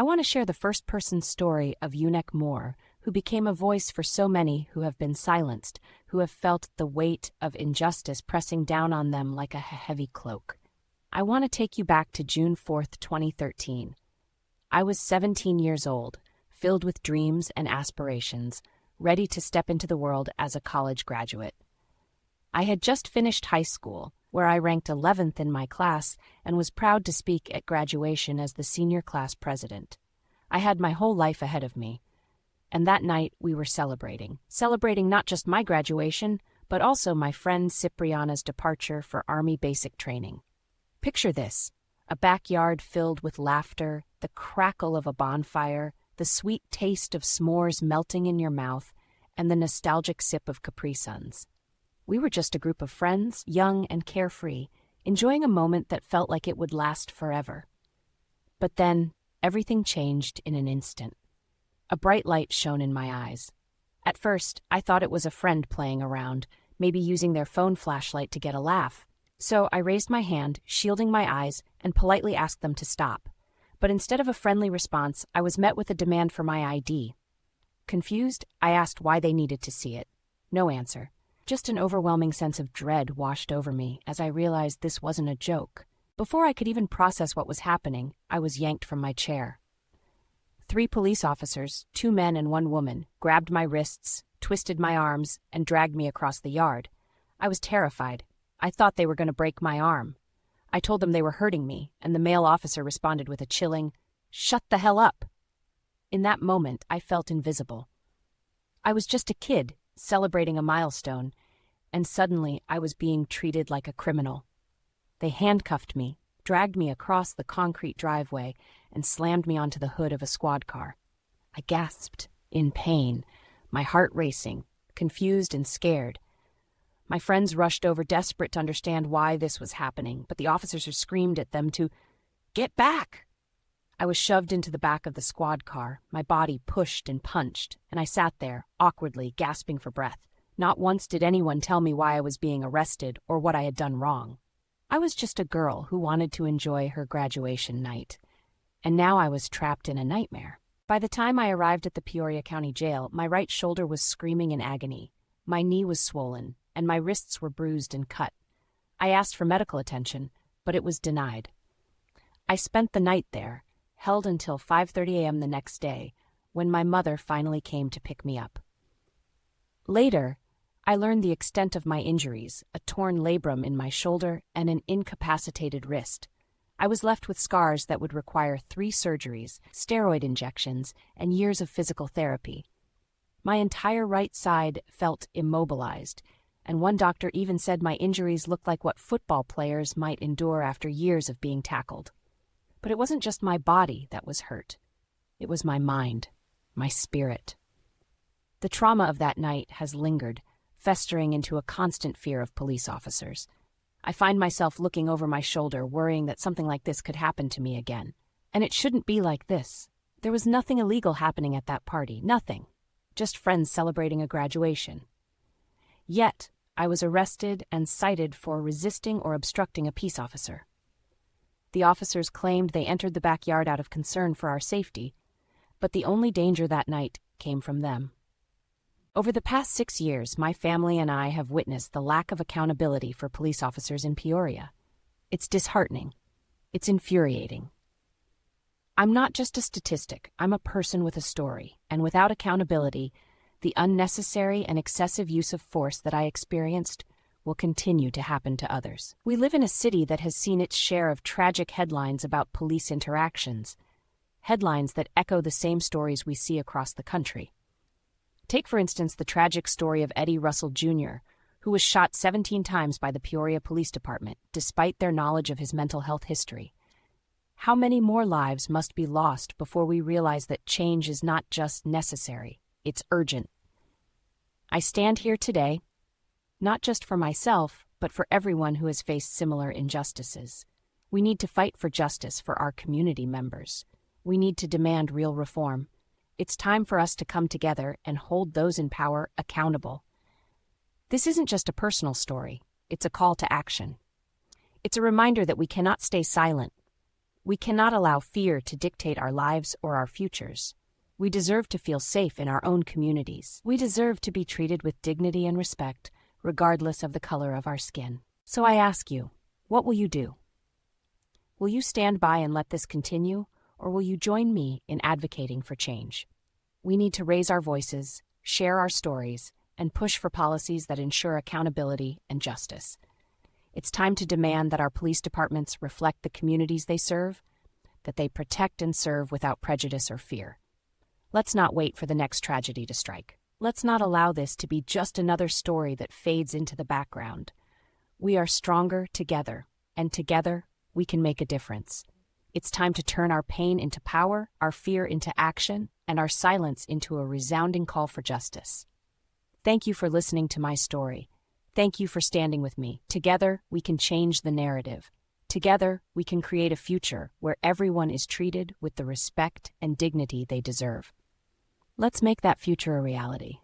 I want to share the first-person story of Yunek, who became a voice for so many who have been silenced, who have felt the weight of injustice pressing down on them like a heavy cloak. I want to take you back to June 4th, 2013. I was 17 years old, filled with dreams and aspirations, ready to step into the world as a college graduate. I had just finished high school, where I ranked 11th in my class and was proud to speak at graduation as the senior class president. I had my whole life ahead of me. And that night we were celebrating not just my graduation, but also my friend Cipriana's departure for Army basic training. Picture this, a backyard filled with laughter, the crackle of a bonfire, the sweet taste of s'mores melting in your mouth, and the nostalgic sip of Capri Suns. We were just a group of friends, young and carefree, enjoying a moment that felt like it would last forever. But then, everything changed in an instant. A bright light shone in my eyes. At first, I thought it was a friend playing around, maybe using their phone flashlight to get a laugh. So I raised my hand, shielding my eyes, and politely asked them to stop. But instead of a friendly response, I was met with a demand for my ID. Confused, I asked why they needed to see it. No answer. Just an overwhelming sense of dread washed over me as I realized this wasn't a joke. Before I could even process what was happening, I was yanked from my chair. 3 police officers, 2 men and 1 woman, grabbed my wrists, twisted my arms, and dragged me across the yard. I was terrified. I thought they were going to break my arm. I told them they were hurting me, and the male officer responded with a chilling, "Shut the hell up." In that moment, I felt invisible. I was just a kid, celebrating a milestone, and suddenly I was being treated like a criminal. They handcuffed me, dragged me across the concrete driveway, and slammed me onto the hood of a squad car. I gasped, in pain, my heart racing, confused and scared. My friends rushed over, desperate to understand why this was happening, but the officers screamed at them to get back. I was shoved into the back of the squad car, my body pushed and punched, and I sat there, awkwardly, gasping for breath. Not once did anyone tell me why I was being arrested or what I had done wrong. I was just a girl who wanted to enjoy her graduation night. And now I was trapped in a nightmare. By the time I arrived at the Peoria County Jail, my right shoulder was screaming in agony. My knee was swollen, and my wrists were bruised and cut. I asked for medical attention, but it was denied. I spent the night there, held until 5:30 a.m. the next day, when my mother finally came to pick me up. Later, I learned the extent of my injuries, a torn labrum in my shoulder and an incapacitated wrist. I was left with scars that would require 3 surgeries, steroid injections, and years of physical therapy. My entire right side felt immobilized, and one doctor even said my injuries looked like what football players might endure after years of being tackled. But it wasn't just my body that was hurt. It was my mind, my spirit. The trauma of that night has lingered, festering into a constant fear of police officers. I find myself looking over my shoulder, worrying that something like this could happen to me again. And it shouldn't be like this. There was nothing illegal happening at that party, nothing. Just friends celebrating a graduation. Yet, I was arrested and cited for resisting or obstructing a peace officer. The officers claimed they entered the backyard out of concern for our safety, but the only danger that night came from them. Over the past 6 years, my family and I have witnessed the lack of accountability for police officers in Peoria. It's disheartening. It's infuriating. I'm not just a statistic, I'm a person with a story, and without accountability, the unnecessary and excessive use of force that I experienced will continue to happen to others. We live in a city that has seen its share of tragic headlines about police interactions, headlines that echo the same stories we see across the country. Take, for instance, the tragic story of Eddie Russell Jr., who was shot 17 times by the Peoria Police Department, despite their knowledge of his mental health history. How many more lives must be lost before we realize that change is not just necessary, it's urgent? I stand here today, not just for myself, but for everyone who has faced similar injustices. We need to fight for justice for our community members. We need to demand real reform. It's time for us to come together and hold those in power accountable. This isn't just a personal story, it's a call to action. It's a reminder that we cannot stay silent. We cannot allow fear to dictate our lives or our futures. We deserve to feel safe in our own communities. We deserve to be treated with dignity and respect, regardless of the color of our skin. So I ask you, what will you do? Will you stand by and let this continue, or will you join me in advocating for change? We need to raise our voices, share our stories, and push for policies that ensure accountability and justice. It's time to demand that our police departments reflect the communities they serve, that they protect and serve without prejudice or fear. Let's not wait for the next tragedy to strike. Let's not allow this to be just another story that fades into the background. We are stronger together, and together we can make a difference. It's time to turn our pain into power, our fear into action, and our silence into a resounding call for justice. Thank you for listening to my story. Thank you for standing with me. Together, we can change the narrative. Together, we can create a future where everyone is treated with the respect and dignity they deserve. Let's make that future a reality.